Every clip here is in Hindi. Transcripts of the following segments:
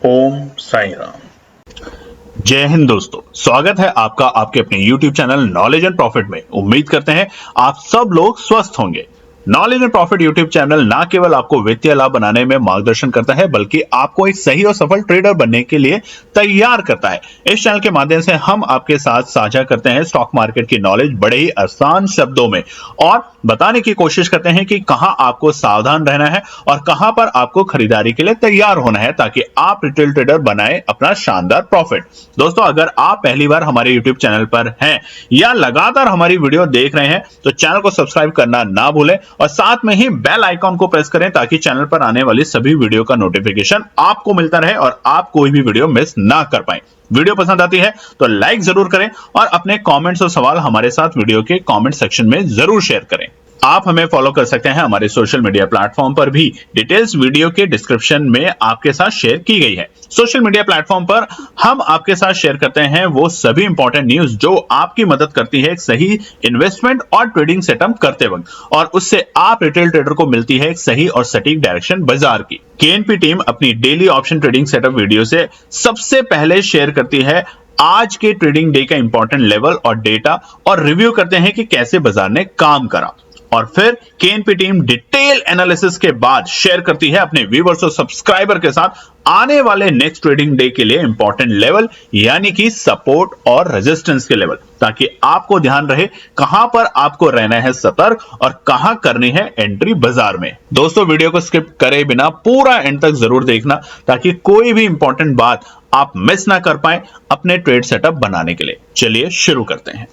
ओम साई राम। जय हिंद दोस्तों, स्वागत है आपका आपके अपने YouTube channel knowledge and profit में। उम्मीद करते हैं आप सब लोग स्वस्थ होंगे। Knowledge and profit YouTube channel ना केवल आपको वित्तीय लाभ बनाने में मार्गदर्शन करता है, बल्कि आपको एक सही और सफल ट्रेडर बनने के लिए तैयार करता है। इस चैनल के माध्यम से हम आपके साथ साझा करते हैं स्टॉक मार्केट की नॉलेज बड़े ही आसान शब्दों में, और बताने की कोशिश करते हैं कि कहां आपको सावधान रहना है और कहां पर आपको खरीदारी के लिए तैयार होना है, ताकि आप रिटेल ट्रेडर बनाए अपना शानदार प्रॉफिट। दोस्तों, अगर आप पहली बार हमारे YouTube चैनल पर हैं या लगातार हमारी वीडियो देख रहे हैं तो चैनल को सब्सक्राइब करना ना भूलें और साथ में ही बेल आइकॉन को प्रेस करें, ताकि चैनल पर आने वाली सभी वीडियो का नोटिफिकेशन आपको मिलता रहे और आप कोई भी वीडियो मिस ना कर पाए। वीडियो पसंद आती है तो लाइक जरूर करें और अपने कमेंट्स और सवाल हमारे साथ वीडियो के कमेंट सेक्शन में जरूर शेयर करें। आप हमें फॉलो कर सकते हैं हमारे सोशल मीडिया प्लेटफॉर्म पर भी, डिटेल्स वीडियो के डिस्क्रिप्शन में आपके साथ शेयर की गई है। सोशल मीडिया प्लेटफॉर्म पर हम आपके साथ शेयर करते हैं वो सभी इंपॉर्टेंट न्यूज जो आपकी मदद करती है एक सही इन्वेस्टमेंट और ट्रेडिंग सेटअप करते वक्त, और उससे आप रिटेल ट्रेडर को मिलती है एक सही और सटीक डायरेक्शन बाजार की। केएनपी टीम अपनी daily option trading setup video से सबसे पहले शेयर करती है आज के ट्रेडिंग डे का इंपॉर्टेंट लेवल और डेटा, और रिव्यू करते हैं कि कैसे बाजार ने काम करा, और फिर केएनपी टीम डिटेल एनालिसिस के बाद शेयर करती है अपने व्यूअर्स और सब्सक्राइबर के साथ आने वाले नेक्स्ट ट्रेडिंग डे के लिए इंपॉर्टेंट लेवल, यानी कि सपोर्ट और रेजिस्टेंस के लेवल, ताकि आपको ध्यान रहे कहां पर आपको रहना है सतर्क और कहां करनी है एंट्री बाजार में। दोस्तों, वीडियो को स्किप करे बिना पूरा एंड तक जरूर देखना, ताकि कोई भी इंपॉर्टेंट बात आप मिस ना कर पाए अपने ट्रेड सेटअप बनाने के लिए। चलिए शुरू करते हैं।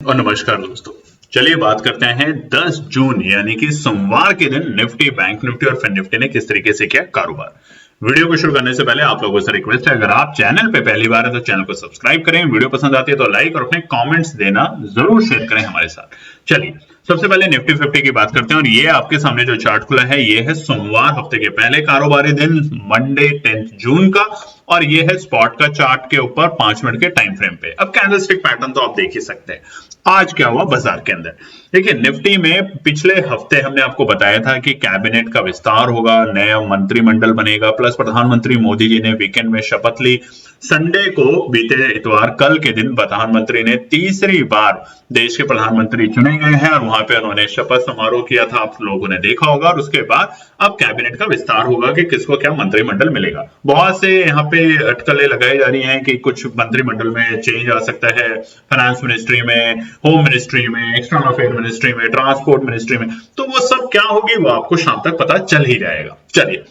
और नमस्कार दोस्तों, चलिए बात करते हैं 10 जून यानी कि सोमवार के दिन निफ्टी, बैंक निफ्टी और फिन निफ्टी ने किस तरीके से किया कारोबार। वीडियो को शुरू करने से पहले आप लोगों से रिक्वेस्ट है, अगर आप चैनल पे पहली बार है तो चैनल को सब्सक्राइब करें, वीडियो पसंद आती है तो लाइक और अपने कमेंट्स देना जरूर शेयर करें हमारे साथ। चलिए सबसे पहले निफ्टी 50 की बात करते हैं, और ये आपके सामने जो चार्ट खुला है ये है सोमवार हफ्ते के पहले कारोबारी दिन, मंडे 10 जून का, और ये है स्पॉट का चार्ट के ऊपर 5 मिनट के टाइम फ्रेम पे। अब कैंडलस्टिक पैटर्न तो आप देख ही सकते हैं। आज क्या हुआ बाजार के अंदर, देखिए निफ्टी में पिछले हफ्ते हमने आपको बताया था कि कैबिनेट का विस्तार होगा, नया मंत्रिमंडल बनेगा, प्लस प्रधानमंत्री मोदी जी ने वीकेंड में शपथ ली। संडे को बीते इतवार कल के दिन प्रधानमंत्री ने तीसरी बार देश के प्रधानमंत्री चुने गए हैं और वहां पे उन्होंने शपथ समारोह किया था, आप लोगों ने देखा होगा। और उसके बाद अब कैबिनेट का विस्तार होगा कि किसको क्या मंत्रिमंडल मिलेगा। बहुत से यहाँ पे अटकलें लगाई जा रही हैं कि कुछ मंत्रिमंडल में चेंज आ सकता है, फाइनेंस मिनिस्ट्री में, होम मिनिस्ट्री में, एक्सटर्नल अफेयर मिनिस्ट्री में, ट्रांसपोर्ट मिनिस्ट्री में, तो वो सब क्या होगी वो आपको शाम तक पता चल ही जाएगा। चलिए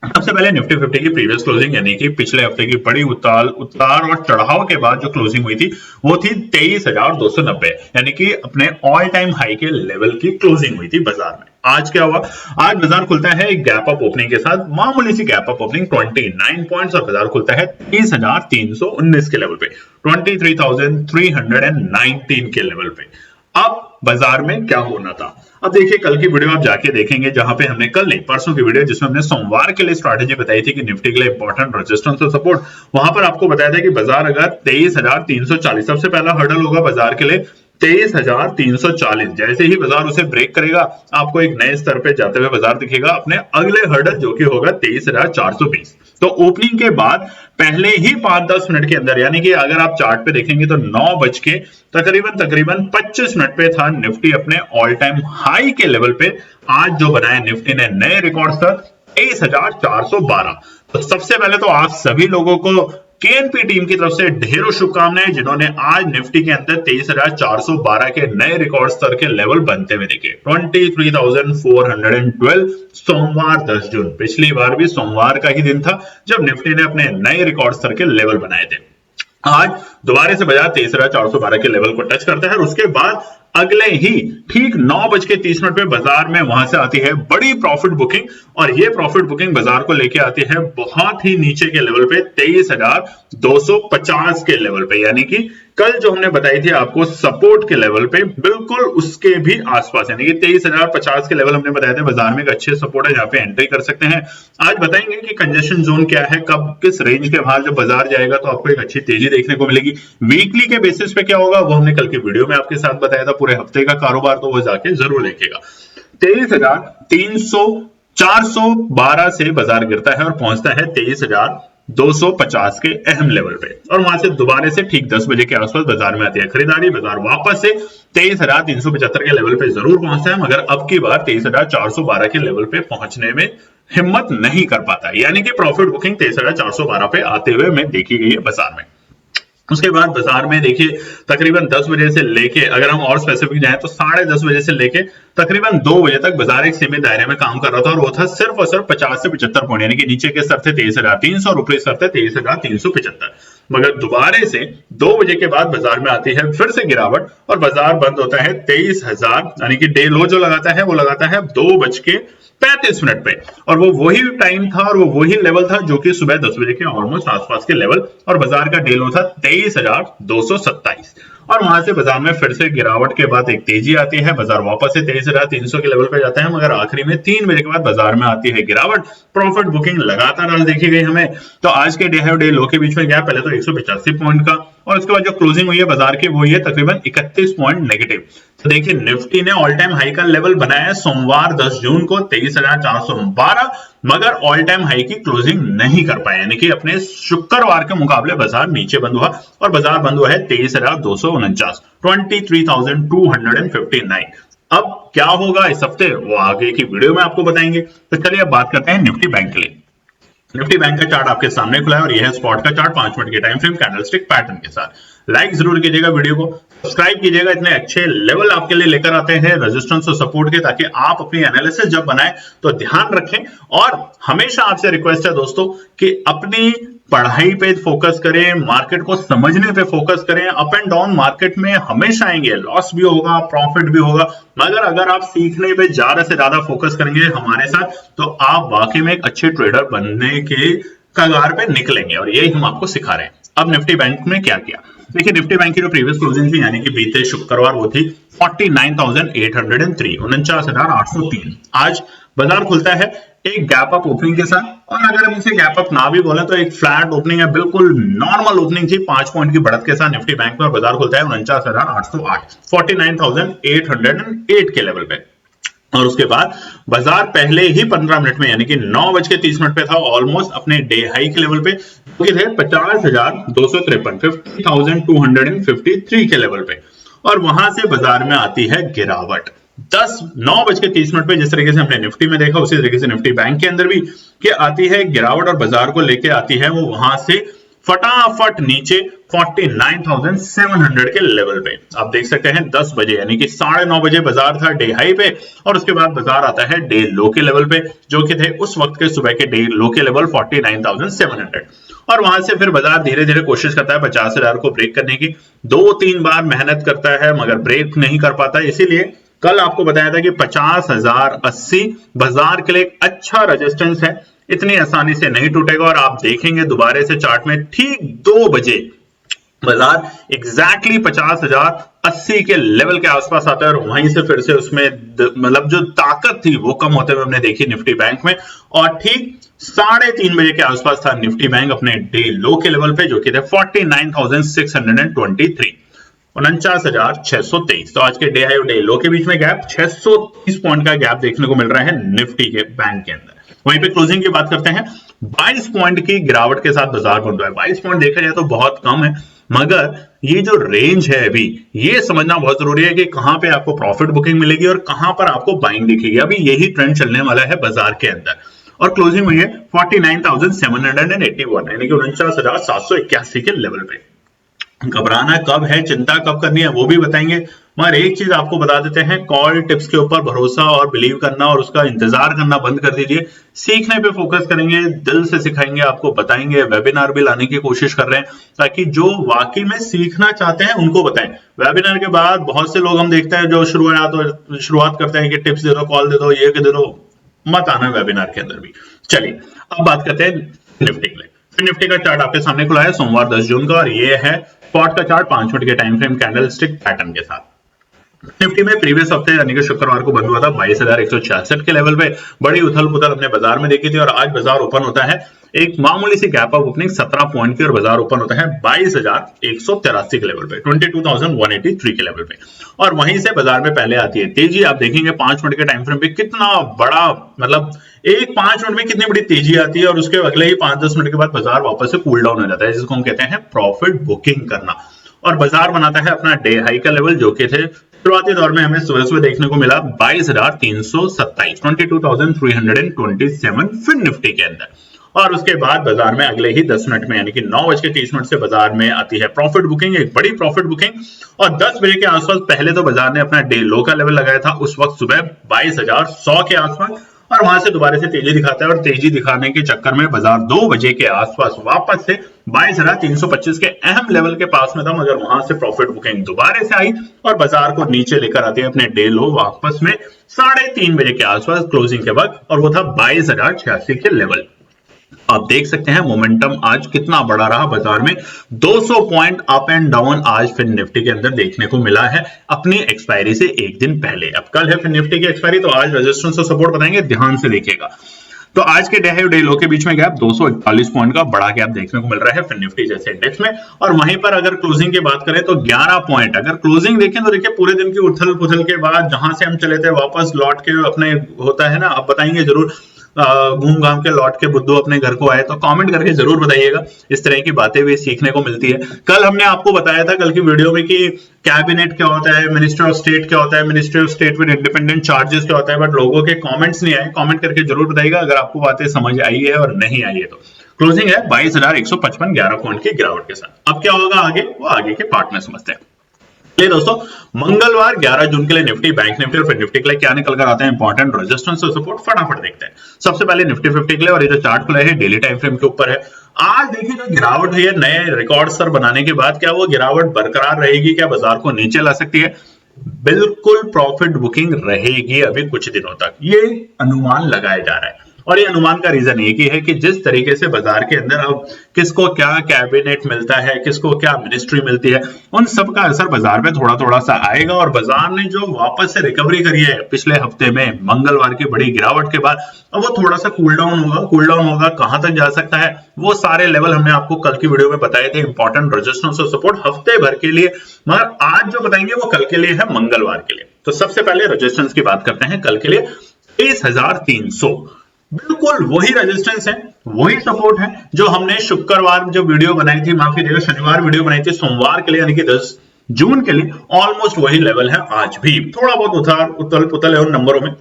सबसे पहले निफ्टी 50 की प्रीवियस क्लोजिंग यानी कि पिछले हफ्ते की बड़ी उतार और चढ़ाव के बाद जो क्लोजिंग हुई थी वो थी 23,290, यानी कि अपने ऑल टाइम हाई के लेवल की क्लोजिंग हुई थी बाजार में। आज क्या हुआ, आज बाजार खुलता है एक गैप अप ओपनिंग के साथ, मामूली सी गैप अप ओपनिंग 29 पॉइंट्स, और बाजार खुलता है 30,319 के लेवल पे, 23,319 के लेवल पे। अब बाजार में क्या होना था, अब देखिए कल की वीडियो आप जाके देखेंगे, जहां पे हमने कल नहीं परसों की वीडियो जिसमें हमने सोमवार के लिए स्ट्रैटेजी बताई थी कि निफ्टी के लिए इंपॉर्टेंट रेजिस्टेंस और सपोर्ट, वहां पर आपको बताया था कि बाजार अगर 23,340, सबसे पहला हर्डल होगा बाजार के लिए 23,340, जैसे ही बाजार उसे ब्रेक करेगा आपको एक नए स्तर पे जाते हुए बाजार दिखेगा अपने अगले हर्डल जो कि होगा 23,420। तो ओपनिंग के बाद पहले ही 5-10 मिनट के अंदर, यानी कि अगर आप चार्ट पे देखेंगे तो 9 बज के तकरीबन 25 मिनट पे था निफ्टी अपने ऑल टाइम हाई के लेवल पे। आज जो बनाया निफ्टी ने नए रिकॉर्ड स्तर 23,412। तो सबसे पहले तो आप सभी लोगों को केएनपी टीम की तरफ से ढेरों शुभकामनाएं, जिन्होंने आज निफ्टी के अंदर 23,412 के नए रिकॉर्ड स्तर के लेवल बनते हुए देखे। 23,412 सोमवार 10 जून, पिछली बार भी सोमवार का ही दिन था जब निफ्टी ने अपने नए रिकॉर्ड स्तर के लेवल बनाए थे। आज दोबारा से बाजार 23,412 के लेवल को टच करता है और उसके बाद अगले ही ठीक 9:30 पे बाजार में वहां से आती है बड़ी प्रॉफिट बुकिंग, और ये प्रॉफिट बुकिंग बाजार को लेके आती है बहुत ही नीचे के लेवल पे 23,250 के लेवल पे, यानी कि कल जो हमने बताई थी आपको सपोर्ट के लेवल पे बिल्कुल उसके भी आसपास, यानी कि 23,050 के लेवल हमने बताया था बाजार में एक अच्छे सपोर्ट है जहां पे एंट्री कर सकते हैं। आज बताएंगे कि कंजेशन जोन क्या है, कब किस रेंज के बाहर जब बाजार जाएगा तो आपको एक अच्छी तेजी देखने को मिलेगी। वीकली के बेसिस पे क्या होगा वो हमने कल की वीडियो में आपके साथ बताया था, पूरे हफ्ते का कारोबार तो वो जाके जरूर देखेगा। 23,300 412 से बाजार गिरता है और पहुंचता है 23,000 250 के अहम लेवल पे, और वहां से दोबारा से ठीक 10 बजे के आसपास बाजार में आती है खरीदारी। बाजार वापस से 23,375 के लेवल पे जरूर पहुंचता है, मगर अब की बार 23,412 के लेवल पे पहुंचने में हिम्मत नहीं कर पाता, यानी कि प्रॉफिट बुकिंग 23,412 पे आते हुए में देखी गई है बाजार में। उसके बाद बाजार में देखिए तकरीबन 10 बजे से लेके, अगर हम और स्पेसिफिक जाएं तो 10:30 बजे से लेके तकरीबन 2 बजे तक बाजार एक सीमित दायरे में काम कर रहा था, और वो था सिर्फ और सिर्फ 50 से 75 पॉइंट, यानी कि नीचे के स्तर थे 23,300 और ऊपरी स्तर थे 23,375। मगर दोबारा से 2 बजे के बाद बाजार में आती है फिर से गिरावट, और बाजार बंद होता है 23,000, यानी कि डे लो जो लगाता है वो लगाता है 2:35 पे, और वो वही टाइम था और वो वही लेवल था जो कि सुबह 10 बजे के ऑलमोस्ट आसपास के लेवल, और बाजार का डे लो था 23,227। और वहां से बाजार में फिर से गिरावट के बाद एक तेजी आती है, बाजार वापस से 23,300 के लेवल पे जाता है, मगर आखिरी में 3 बजे के बाद बाजार में आती है गिरावट। प्रॉफिट बुकिंग लगातार आज देखी गई हमें। तो आज के डे है डे लो के बीच में गया पहले तो 185 पॉइंट का, और उसके बाद जो क्लोजिंग हुई है बाजार की वो ये तकरीबन 31 पॉइंट नेगेटिव। तो देखिए निफ्टी ने ऑल टाइम हाई का लेवल बनाया है सोमवार 10 जून को 23,412, मगर ऑल टाइम हाई की क्लोजिंग नहीं कर पाए, यानी कि अपने शुक्रवार के मुकाबले बाजार नीचे बंद हुआ, और बाजार बंद हुआ है 23,249, 23,259। अब क्या होगा इस हफ्ते वो आगे की वीडियो में आपको बताएंगे। तो चलिए अब बात करते हैं निफ्टी बैंक के लिए। निफ्टी बैंक का चार्ट आपके सामने खुला है, और यह है स्पॉट का चार्ट 5 मिनट के टाइम फ्रेम कैंडलस्टिक पैटर्न के साथ। लाइक जरूर कीजिएगा वीडियो को, सब्सक्राइब कीजिएगा, इतने अच्छे लेवल आपके लिए लेकर आते हैं रेजिस्टेंस और सपोर्ट के, ताकि आप अपनी एनालिसिस जब बनाएं तो ध्यान रखें। और हमेशा आपसे रिक्वेस्ट है दोस्तों कि अपनी पढ़ाई पे फोकस करें, मार्केट को समझने पे फोकस करें। अप एंड डाउन मार्केट में हमेशा आएंगे, लॉस भी होगा प्रॉफिट भी होगा, मगर अगर आप सीखने पे ज्यादा से ज्यादा फोकस करेंगे हमारे साथ, तो आप वाकई में एक अच्छे ट्रेडर बनने के कगार पे निकलेंगे, और यही हम आपको सिखा रहे हैं। अब निफ्टी बैंक ने क्या किया, देखिए निफ्टी बैंक की जो प्रीवियस क्लोजिंग थी, यानी कि बीते शुक्रवार, वो थी 49,803, 49,803। आज बाजार खुलता है एक गैप अप ओपनिंग के साथ, और अगर हम इसे गैप अप ना भी बोले तो एक फ्लैट ओपनिंग है, बिल्कुल नॉर्मल ओपनिंग थी 5 पॉइंट की बढ़त के साथ निफ्टी बैंक में, और बाजार खुलता है 49,808, 49,808 के लेवल पे। और उसके बाद बाजार पहले ही 15 मिनट में, यानी कि 9:30 पे था, ऑलमोस्ट अपने डे हाई के लेवल पे, जो कि थे 50,253, 50,253 के लेवल पे, और वहां से बाजार में आती है गिरावट 9:30 पे। जिस तरीके से हमने निफ्टी में देखा उसी तरीके से निफ्टी बैंक के अंदर भी कि आती है गिरावट, और बाजार को लेके आती है वो वहां से फटाफट नीचे 49,700 के लेवल पे। आप देख सकते हैं 10 बजे, यानी कि 9:30 बजे बाजार था डे हाई पे, और उसके बाद बाजार आता है डे लो के लेवल पे, जो कि थे उस वक्त के सुबह के डे लो के लेवल 49,700। और वहां से फिर बाजार धीरे धीरे कोशिश करता है 50,000 को ब्रेक करने की, 2-3 बार मेहनत करता है मगर ब्रेक नहीं कर पाता। इसीलिए कल आपको बताया था कि 50,080 बाजार के लिए एक अच्छा रेजिस्टेंस है, इतनी आसानी से नहीं टूटेगा। और आप देखेंगे दोबारा से चार्ट में ठीक 2 बजे बाजार एग्जैक्टली 50,080 के लेवल के आसपास आता है, और वहीं से फिर से उसमें मतलब जो ताकत थी वो कम होते हुए हमने देखी निफ्टी बैंक में। और ठीक 3:30 बजे के आसपास था निफ्टी बैंक अपने डे लो के लेवल पे, जो कि थे 49,623, 49,623। तो आज के डे हाई और डे लो के बीच में गैप 630 पॉइंट का गैप देखने को मिल रहा है निफ्टी के बैंक के अंदर। वहीं पे क्लोजिंग की बात करते हैं, 22 पॉइंट की गिरावट के साथ बाजार बंद हुआ है। 22 पॉइंट देखा जाए तो बहुत कम है, मगर ये जो रेंज है अभी ये समझना बहुत जरूरी है कि कहां पे आपको प्रॉफिट बुकिंग मिलेगी और कहां पर आपको बाइंग दिखेगी। अभी यही ट्रेंड चलने वाला है बाजार के अंदर, और क्लोजिंग हुई है 49,781, यानी कि 49,781 के लेवल पे। घबराना कब है, चिंता कब करनी है वो भी बताएंगे, मगर एक चीज आपको बता देते हैं, कॉल टिप्स के ऊपर भरोसा और बिलीव करना और उसका इंतजार करना बंद कर दीजिए। सीखने पे फोकस करेंगे, दिल से सिखाएंगे, आपको बताएंगे, वेबिनार भी लाने की कोशिश कर रहे हैं ताकि जो वाकई में सीखना चाहते हैं उनको बताएं। वेबिनार के बाद बहुत से लोग हम देखते हैं जो शुरुआत करते हैं कि टिप्स दे दो, कॉल दे दो, ये दे दो, मत आना वेबिनार के अंदर भी। चलिए अब बात करते हैं निफ्टी के लिए। निफ्टी का चार्ट आपके सामने खुला है सोमवार 10 जून का, और ये है स्पॉट का चार्ट 5 मिनट के टाइम फ्रेम कैंडलस्टिक पैटर्न के साथ। निफ्टी में प्रीवियस हफ्ते यानी कि शुक्रवार को बंद हुआ था 22,166 के लेवल पे। बड़ी उथल पुथल अपने बाजार में देखी थी और आज बाजार ओपन होता है एक मामूली सी गैप ऑफ ओपनिंग 17 पॉइंट की और बाजार ओपन होता है 22,183 के लेवल पे, 22,183 के लेवल पे। और वहीं से बाजार में पहले आती है तेजी। आप देखेंगे 5 मिनट के टाइम फ्रेम पे कितना बड़ा, मतलब एक 5 मिनट में कितनी बड़ी तेजी आती है और उसके अगले ही 5-10 मिनट के बाद बाजार वापस से कूल डाउन हो जाता है, जिसको हम कहते हैं प्रॉफिट बुकिंग करना। और बाजार बनाता है अपना डे हाई का लेवल, जो कि थे शुरुआती दौर में हमें सुबह सुबह देखने को मिला 22,327, 22,327 फिर निफ्टी के अंदर। और उसके बाद बाजार में अगले ही 10 मिनट में यानी कि 9:30 से बाजार में आती है प्रॉफिट बुकिंग, एक बड़ी प्रॉफिट बुकिंग। और 10 बजे के आसपास पहले तो बाजार ने अपना डे लो का लेवल लगाया था, उस वक्त सुबह 22,100 के आसपास, और वहां से दोबारा से तेजी दिखाता है। और तेजी दिखाने के चक्कर में बाजार 2 बजे के आसपास वापस से 22,325 के अहम लेवल के पास में था, मगर वहां से प्रॉफिट बुकिंग दोबारा से आई और बाजार को नीचे लेकर आती है अपने डे लो वापस में 3:30 बजे के आसपास क्लोजिंग के वक्त, और वो था 22,086 के लेवल। आप देख सकते हैं मोमेंटम आज कितना बड़ा रहा बाजार में, 200 पॉइंट अप एंड डाउन आज फिर निफ्टी के अंदर देखने को मिला है अपनी एक्सपायरी से एक दिन पहले। अब कल है फिर निफ्टी की एक्सपायरी, तो आज रेजिस्टेंस और सपोर्ट बताएंगे, ध्यान से देखिएगा। तो आज के डे हाई डे लो के बीच में गैप 241 पॉइंट का बड़ा गैप देखने को मिल रहा है फिर निफ्टी जैसे इंडेक्स में। और वहीं पर अगर क्लोजिंग की बात करें तो 11 पॉइंट, अगर क्लोजिंग देखें तो देखिए पूरे दिन की उथल पुथल के बाद जहां से हम चले थे वापस लौट के अपने, होता है ना, आप बताएंगे जरूर, घूम घाम के लौट के बुद्धू अपने घर को आए, तो कमेंट करके जरूर बताइएगा। इस तरह की बातें भी सीखने को मिलती है। कल हमने आपको बताया था कल की वीडियो में कि कैबिनेट क्या होता है, मिनिस्टर ऑफ स्टेट क्या होता है, ministry of state with independent charges क्या होता है, बट लोगों के कमेंट्स नहीं आए। कमेंट करके जरूर बताइएगा अगर आपको बातें समझ आई है और नहीं आई है तो। क्लोजिंग है 22,155, 11 पॉइंट की गिरावट के साथ। अब क्या होगा आगे, वो आगे के पार्ट में समझते हैं। चलिए दोस्तों, मंगलवार 11 जून के लिए निफ्टी, बैंक निफ्टी और फिर निफ्टी के लिए क्या निकल कर आते हैं इंपॉर्टेंट रेजिस्टेंस और सपोर्ट, फटाफट देखते हैं। सबसे पहले निफ्टी 50 के लिए, और ये जो चार्ट खुला है डेली टाइम फ्रेम के ऊपर है। आज देखिए जो गिरावट हुई है नए रिकॉर्ड स्तर बनाने के बाद, क्या वो गिरावट बरकरार रहेगी, क्या बाजार को नीचे ला सकती है? बिल्कुल प्रॉफिट बुकिंग रहेगी अभी कुछ दिनों तक, ये अनुमान लगाया जा रहा है। और ये अनुमान का रीजन एक ही है कि जिस तरीके से बाजार के अंदर अब किसको क्या कैबिनेट मिलता है, किसको क्या मिनिस्ट्री मिलती है, उन सब का असर बाजार में थोड़ा थोड़ा सा आएगा। और बाजार ने जो वापस से रिकवरी करी है पिछले हफ्ते में मंगलवार की बड़ी गिरावट के बाद, अब वो थोड़ा सा कूल डाउन होगा। कूल डाउन होगा, कहां तक जा सकता है वो सारे लेवल हमने आपको कल की वीडियो में बताए थे, इंपॉर्टेंट रेजिस्टेंस और सपोर्ट हफ्ते भर के लिए, मगर आज जो बताएंगे वो कल के लिए है, मंगलवार के लिए। तो सबसे पहले रेजिस्टेंस की बात करते हैं कल के लिए, 23,300 बिल्कुल वही रेजिस्टेंस है, वही सपोर्ट है जो हमने शुक्रवार जो वीडियो बनाई थी, माफ कीजिएगा शनिवार वीडियो बनाई थी सोमवार के लिए यानी कि 10 जून के लिए, ऑलमोस्ट वही लेवल है आज भी। थोड़ा बहुत उथल पुथल है उन नंबरों में,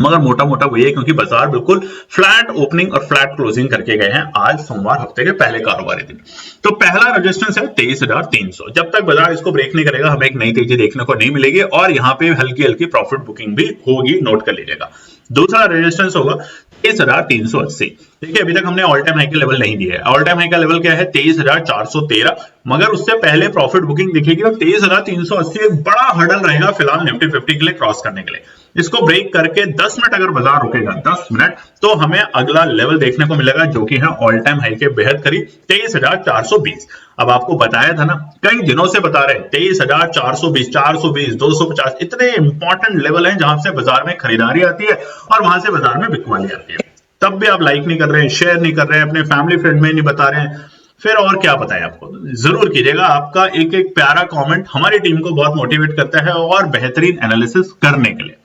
मगर मोटा मोटा वही है, क्योंकि बाजार बिल्कुल फ्लैट ओपनिंग और फ्लैट क्लोजिंग करके गए हैं आज सोमवार हफ्ते के पहले कारोबारी दिन। तो पहला रेजिस्टेंस है 23,300। जब तक बाजार इसको ब्रेक नहीं करेगा हमें एक नई तेजी देखने को नहीं मिलेगी, और यहाँ पे हल्की हल्की प्रॉफिट बुकिंग भी होगी, नोट कर लीजिएगा। दूसरा रेजिस्टेंस होगा 23,380। देखिए अभी तक हमने ऑल टाइम हाई के लेवल नहीं दिया है। ऑल टाइम हाई का लेवल क्या है 23,413, मगर उससे पहले प्रॉफिट बुकिंग दिखेगी और 23,380 एक बड़ा हर्डल रहेगा फिलहाल निफ्टी 50 के लिए क्रॉस करने के लिए। इसको ब्रेक करके 10 मिनट अगर बाजार रुकेगा, 10 मिनट, तो हमें अगला लेवल देखने को मिलेगा जो कि है ऑल टाइम हाई के बेहद करीब 23,420। अब आपको बताया था ना, कई दिनों से बता रहे हैं 23,420, 420, 250 इतने इंपॉर्टेंट लेवल हैं जहां से बाजार में खरीदारी आती है और वहां से बाजार में बिकवाली आती है। तब भी आप लाइक नहीं कर रहे हैं, शेयर नहीं कर रहे हैं, अपने फैमिली फ्रेंड में नहीं बता रहे हैं, फिर और क्या बताएं आपको। जरूर कीजिएगा, आपका एक एक प्यारा कमेंट हमारी टीम को बहुत मोटिवेट करता है और बेहतरीन एनालिसिस करने के लिए।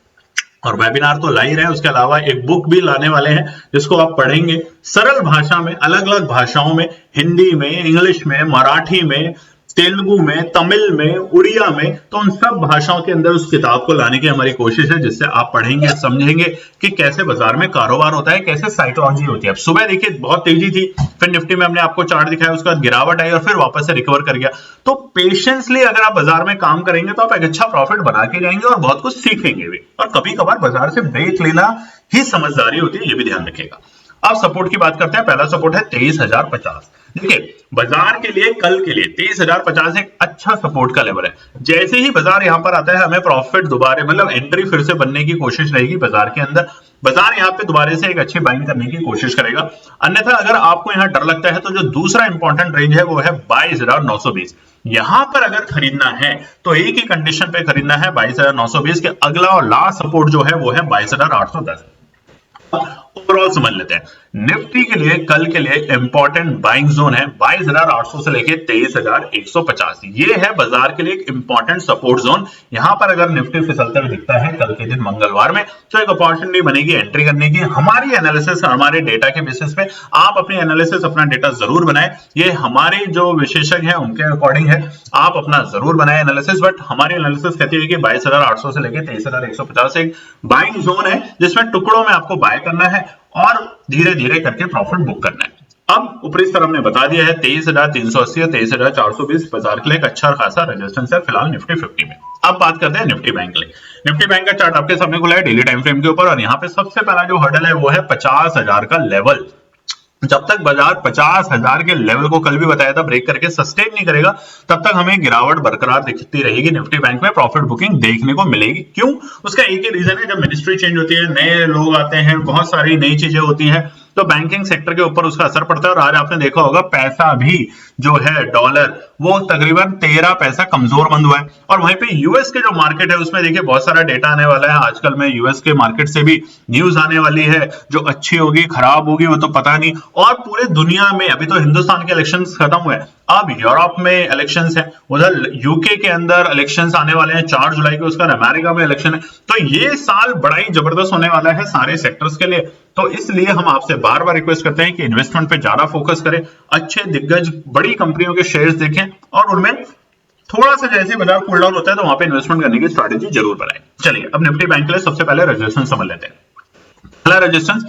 और वेबिनार तो ला ही रहे हैं, उसके अलावा एक बुक भी लाने वाले हैं जिसको आप पढ़ेंगे सरल भाषा में, अलग अलग भाषाओं में, हिंदी में, इंग्लिश में, मराठी में, तेलुगु में, तमिल में, उड़िया में, तो उन सब भाषाओं के अंदर उस किताब को लाने की हमारी कोशिश है, जिससे आप पढ़ेंगे, समझेंगे कि कैसे बाजार में कारोबार होता है, कैसे साइकोलॉजी होती है। अब सुबह देखिए बहुत तेजी थी, फिर निफ्टी में हमने आपको चार्ट दिखाया, उसके बाद गिरावट आई और फिर वापस से रिकवर कर गया। तो पेशेंसली अगर आप बाजार में काम करेंगे तो आप एक अच्छा प्रॉफिट बना के जाएंगे और बहुत कुछ सीखेंगे भी। और कभी कभार बाजार से ब्रेक लेना ही समझदारी होती है, ये भी ध्यान रखिएगा। अब सपोर्ट की बात करते हैं। पहला सपोर्ट है 23,050। देखिए बाजार के लिए कल के लिए 23,050 एक अच्छा सपोर्ट का लेवल है। जैसे ही बाजार यहां पर आता है हमें प्रॉफिट दोबारा, मतलब एंट्री फिर से बनने की कोशिश रहेगी बाजार के अंदर। बाजार यहाँ पे दोबारा से एक अच्छी बाइंग करने की कोशिश करेगा। अन्यथा अगर आपको यहाँ डर लगता है तो जो दूसरा इंपॉर्टेंट रेंज है वो है 22,920। यहां पर अगर खरीदना है तो एक ही कंडीशन पे खरीदना है 22,920 के। अगला और लास्ट सपोर्ट जो है वो है 22,810। ओवरऑल समझ लेते हैं, निफ्टी के लिए कल के लिए इंपॉर्टेंट बाइंग जोन है 22,800 से लेके 23,150। ये है बाजार के लिए एक इंपॉर्टेंट सपोर्ट जोन। यहां पर अगर निफ्टी फिसलते हुए दिखता है कल के दिन मंगलवार में तो एक अपॉर्चुनिटी बनेगी एंट्री करने की। हमारी एनालिसिस, हमारे डेटा के बेसिस पे, आप अपनी एनालिसिस, अपना डेटा जरूर बनाए। ये हमारे जो विशेषज्ञ हैं उनके अकॉर्डिंग है, आप अपना जरूर बनाए एनालिसिस। बट हमारी एनालिसिस कहती है कि 22,800 से लेके 23,150 एक बाइंग जोन है जिसमें टुकड़ों में आपको बाय करना है और धीरे धीरे करके प्रॉफिट बुक करना है। अब ऊपरी स्तर हमने बता दिया है 23,380 और 23,420 बाजार के लिए एक अच्छा खासा रेजिस्टेंस है फिलहाल निफ्टी 50 में। अब बात करते हैं निफ्टी बैंक के लिए। निफ्टी बैंक का चार्ट आपके सामने खुला है डेली टाइम फ्रेम के ऊपर और यहाँ पे सबसे पहला जो हर्डल है वो है 50,000 का लेवल। जब तक बाजार 50,000 के लेवल को कल भी बताया था ब्रेक करके सस्टेन नहीं करेगा तब तक हमें गिरावट बरकरार दिखती रहेगी। निफ्टी बैंक में प्रॉफिट बुकिंग देखने को मिलेगी। क्यों? उसका एक ही रीजन है, जब मिनिस्ट्री चेंज होती है, नए लोग आते हैं, बहुत सारी नई चीजें होती हैं तो बैंकिंग सेक्टर के ऊपर उसका असर पड़ता है। और आज आपने देखा होगा पैसा भी जो है डॉलर वो तकरीबन 13 पैसा कमजोर बंद हुआ है। और वहीं पे यूएस के जो मार्केट है उसमें देखिए बहुत सारा डेटा आने वाला है आजकल में। यूएस के मार्केट से भी न्यूज आने वाली है जो अच्छी होगी खराब होगी वो तो पता नहीं। और पूरे दुनिया में अभी तो हिंदुस्तान के इलेक्शंस खत्म हुए, अब यूरोप में इलेक्शंस है, उधर यूके के अंदर इलेक्शंस आने वाले हैं 4 जुलाई को, उसका अमेरिका में इलेक्शन है। तो ये साल बड़ा ही जबरदस्त होने वाला है सारे सेक्टर्स के लिए। तो इसलिए हम आपसे बार बार रिक्वेस्ट करते हैं कि इन्वेस्टमेंट पे ज्यादा फोकस करें, अच्छे दिग्गज बड़ी कंपनियों के शेयर्स देखें और उनमें थोड़ा सा जैसे बाजार कूल डाउन होता है तो वहां पे इन्वेस्टमेंट करने की स्ट्रैटेजी जरूर बनाएं। चलिए अब निफ्टी बैंक के लिए सबसे पहले रेजिस्टेंस समझ लेते हैं। पहला रेजिस्टेंस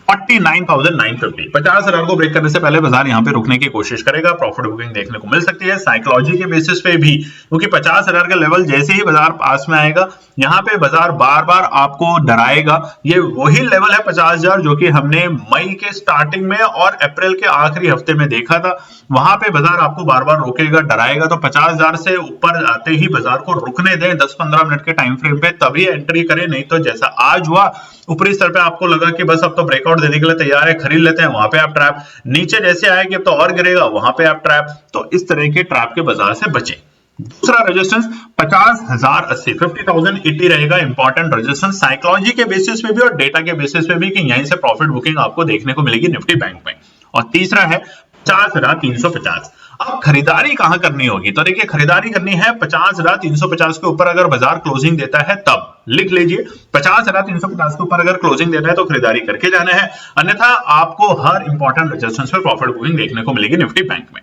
49,950। 50,000 को ब्रेक करने से पहले बाजार यहां पे रुकने की कोशिश करेगा, प्रॉफिट बुकिंग देखने को मिल सकती है साइकोलॉजी के बेसिस पे भी, क्योंकि 50,000 का लेवल जैसे ही बाजार पास में आएगा यहां पे बाजार बार बार आपको डराएगा। ये वही लेवल है 50,000 जो कि हमने मई के स्टार्टिंग में और अप्रैल के आखिरी हफ्ते में देखा था। वहां पे बाजार आपको बार बार रोकेगा, डराएगा। तो 50,000 से ऊपर आते ही बाजार को रुकने दें 10-15 मिनट के टाइम फ्रेम पे, तभी एंट्री करें। नहीं तो जैसा आज हुआ, ऊपरी स्तर पे आपको लगा कि बस अब तो ब्रेकआउट देने के लिए तैयार है, खरीद लेते हैं, वहां पे आप ट्रैप, नीचे जैसे आए कि अब तो और गिरेगा, वहां पे आप ट्रैप। तो इस तरह के ट्रैप के बाजार से बचें। दूसरा रेजिस्टेंस 50,080, 50,080 रहेगा इंपॉर्टेंट रेजिस्टेंस साइकोलॉजी के बेसिस पे भी और डेटा के बेसिस पे भी कि यहीं से प्रॉफिट बुकिंग आपको देखने को मिलेगी निफ्टी बैंक में। और तीसरा है 50,350। अब खरीदारी कहां करनी होगी? तो देखिए खरीदारी करनी है 50,350 के ऊपर अगर बाजार क्लोजिंग देता है तब। लिख लीजिए 50,350 के ऊपर अगर क्लोजिंग देता है तो खरीदारी करके जाना है, अन्यथा आपको हर इंपॉर्टेंट रेजिस्टेंस पे प्रॉफिट बुकिंग देखने को मिलेगी निफ्टी बैंक में।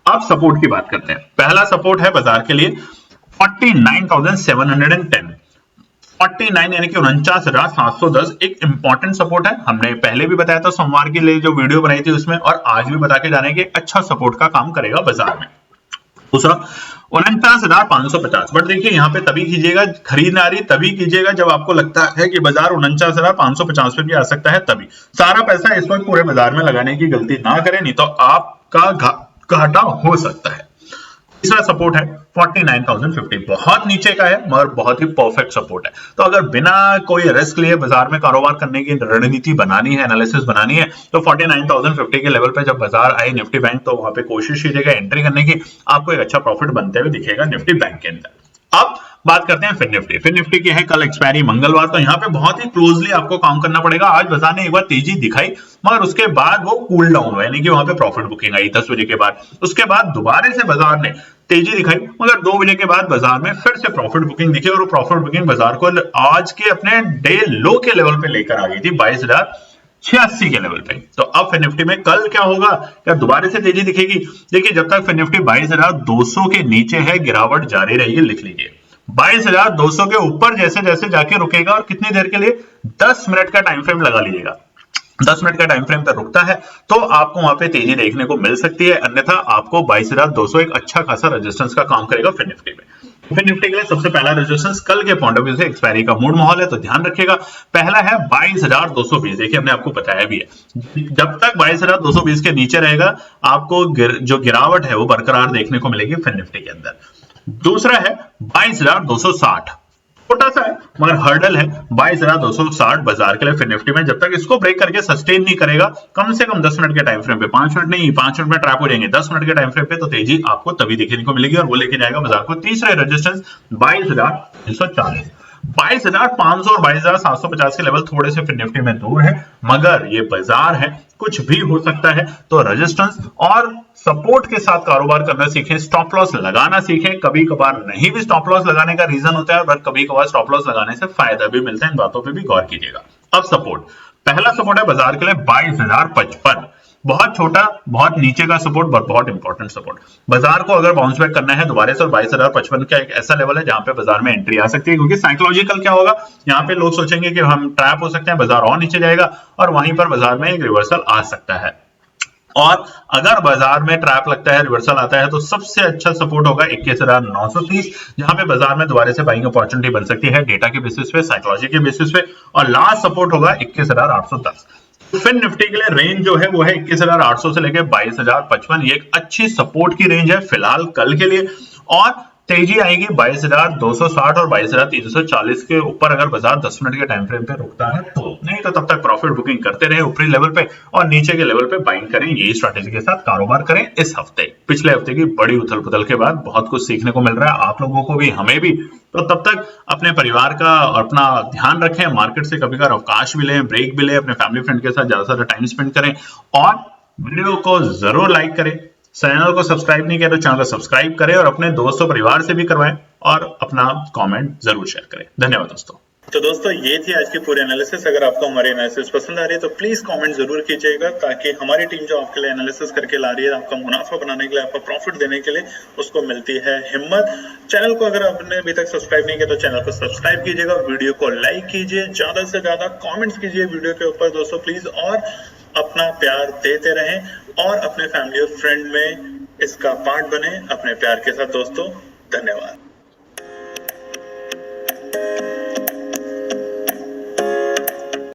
अब सपोर्ट की बात करते हैं। पहला सपोर्ट है बाजार के लिए 49,710। 49 यानी कि 49,710 एक इंपॉर्टेंट सपोर्ट है। हमने पहले भी बताया था सोमवार के लिए जो वीडियो बनाई थी उसमें, और आज भी बता के जाने के अच्छा सपोर्ट का काम करेगा बाजार में। दूसरा 49,550। बट देखिए यहाँ पे तभी कीजिएगा खरीदारी, तभी कीजिएगा जब आपको लगता है कि बाजार 49,550 पे भी आ सकता है, तभी। सारा पैसा इस वक्त पूरे बाजार में लगाने की गलती ना करें, नहीं तो आपका घाटा हो सकता है। तीसरा सपोर्ट है 49,050। बहुत नीचे का है मगर बहुत ही परफेक्ट सपोर्ट है। तो अगर बिना कोई रिस्क लिए बाजार में कारोबार करने की रणनीति बनानी है, एनालिसिस बनानी है, तो 49,050 के लेवल पे जब बाजार आए निफ्टी बैंक तो वहां पे कोशिश कीजिएगा एंट्री करने की, आपको एक अच्छा प्रॉफिट बनते हुए दिखेगा निफ्टी बैंक के अंदर। अब बात करते हैं फिर निफ्टी। फिर निफ्टी की है कल एक्सपायरी मंगलवार, तो यहाँ पे बहुत ही क्लोजली आपको काम करना पड़ेगा। आज बाजार ने एक बार तेजी दिखाई मगर उसके बाद वो कूल डाउन हुआ, यानी कि वहां पे प्रॉफिट बुकिंग आई 10 बजे के बाद। उसके बाद दोबारा से बाजार ने तेजी दिखाई मगर 2 बजे के बाद बाजार में फिर से प्रॉफिट बुकिंग दिखी और वो प्रॉफिट बुकिंग बाजार को आज के अपने डे लो के लेवल पे लेकर आ गई थी 22,086 के लेवल पे। तो अब फिर निफ्टी में कल क्या होगा? क्या दोबारा से तेजी दिखेगी? देखिए जब तक फिर निफ्टी 22,200 के नीचे है गिरावट जारी रहेगी। लिख लीजिए 22,200 के ऊपर जैसे जैसे जाके रुकेगा, और कितनी देर के लिए? 10 मिनट का टाइम फ्रेम लगा लीजिएगा। 10 मिनट का टाइम फ्रेम पर रुकता है तो आपको वहां पे तेजी देखने को मिल सकती है, अन्यथा आपको 22,200 एक अच्छा खासा रेजिस्टेंस का काम करेगा फिर निफ्टी में। फिर निफ्टी के लिए सबसे पहला रेजिस्टेंस कल के पॉइंट ऑफ व्यू से एक्सपायरी का मूड माहौल है तो ध्यान रखिएगा। पहला है 22,220। देखिए हमने आपको बताया भी है जब तक 22,220 के नीचे रहेगा आपको जो गिरावट है वो बरकरार देखने को मिलेगी फिर निफ्टी के अंदर। दूसरा है 22,260। छोटा सा है मगर हर्डल है 22,260 बाजार के लिए फिर निफ्टी में। जब तक इसको ब्रेक करके सस्टेन नहीं करेगा कम से कम 10 मिनट के टाइम फ्रेम पे, 5 मिनट नहीं 5 मिनट में ट्रैप हो जाएंगे, 10 मिनट के टाइम फ्रेम पे तो तेजी आपको तभी देखने को मिलेगी और वो लेके जाएगा बाजार को तीसरे रेजिस्टेंस 22,340। 22,500 और 22,750 के लेवल थोड़े से फिर निफ्टी में दूर है मगर ये बाजार है, कुछ भी हो सकता है। तो रेजिस्टेंस और सपोर्ट के साथ कारोबार करना सीखें, स्टॉप लॉस लगाना सीखें। कभी कभार नहीं भी स्टॉप लॉस लगाने का रीजन होता है बट कभी कभार स्टॉप लॉस लगाने से फायदा भी मिलता है, इन बातों पे भी गौर कीजिएगा। अब सपोर्ट, पहला सपोर्ट है बाजार के लिए 22,055, बहुत छोटा बहुत नीचे का सपोर्ट बट बहुत इंपॉर्टेंट सपोर्ट। बाजार को अगर बाउंस बैक करना है दोबारा से और 22,055 का एक ऐसा लेवल है जहां पे बाजार में एंट्री आ सकती है, क्योंकि साइकोलॉजिकल क्या होगा, यहाँ पे लोग सोचेंगे कि हम ट्रैप हो सकते हैं, बाजार और नीचे जाएगा और वहीं पर बाजार में एक रिवर्सल आ सकता है। और अगर बाजार में ट्रैप लगता है, रिवर्सल आता है, तो सबसे अच्छा सपोर्ट होगा 21,930, जहां पे बाजार में दोबारा से बाइंग अपॉर्चुनिटी बन सकती है डेटा के बेसिस पे, साइकोलॉजी के बेसिस पे। और लास्ट सपोर्ट होगा 21,810। फिर निफ्टी के लिए रेंज जो है वो है 21,800 से लेकर 22,055, ये एक अच्छी सपोर्ट की रेंज है फिलहाल कल के लिए। और तेजी आएगी 22,260 और 22,340 के ऊपर अगर बाजार 10 मिनट के टाइम फ्रेम पे रुकता है तो, नहीं तो तब तक प्रॉफिट बुकिंग करते रहे ऊपरी लेवल पे और नीचे के लेवल पे बाइंग करें। यही स्ट्रैटेजी के साथ कारोबार करें इस हफ्ते। पिछले हफ्ते की बड़ी उथल पुथल के बाद बहुत कुछ सीखने को मिल रहा है आप लोगों को भी, हमें भी। तो तब तक अपने परिवार का अपना ध्यान रखें, मार्केट से कभी कभार अवकाश भी लें, ब्रेक भी लें, अपने फैमिली फ्रेंड के साथ ज्यादा से ज्यादा टाइम स्पेंड करें और वीडियो को जरूर लाइक करें। चैनल को सब्सक्राइब नहीं किया तो चैनल को सब्सक्राइब करें और अपने दोस्तों परिवार से भी करवाएं और अपना कमेंट जरूर शेयर करें। धन्यवाद दोस्तों। तो दोस्तों ये थी आज की पूरी एनालिसिस। अगर आपको हमारी एनालिसिस पसंद आ रही है तो प्लीज कमेंट जरूर कीजिएगा, ताकि हमारी टीम जो आपके लिए एनालिसिस करके ला रही है, आपका मुनाफा बनाने के लिए, आपका प्रॉफिट देने के लिए, उसको मिलती है हिम्मत। चैनल को अगर आपने अभी तक सब्सक्राइब नहीं किया तो चैनल को सब्सक्राइब कीजिएगा, वीडियो को लाइक कीजिए, ज्यादा से ज्यादा कॉमेंट्स कीजिए वीडियो के ऊपर दोस्तों प्लीज, और अपना प्यार देते रहें और अपने फैमिली और फ्रेंड में इसका पार्ट बने अपने प्यार के साथ दोस्तों। धन्यवाद।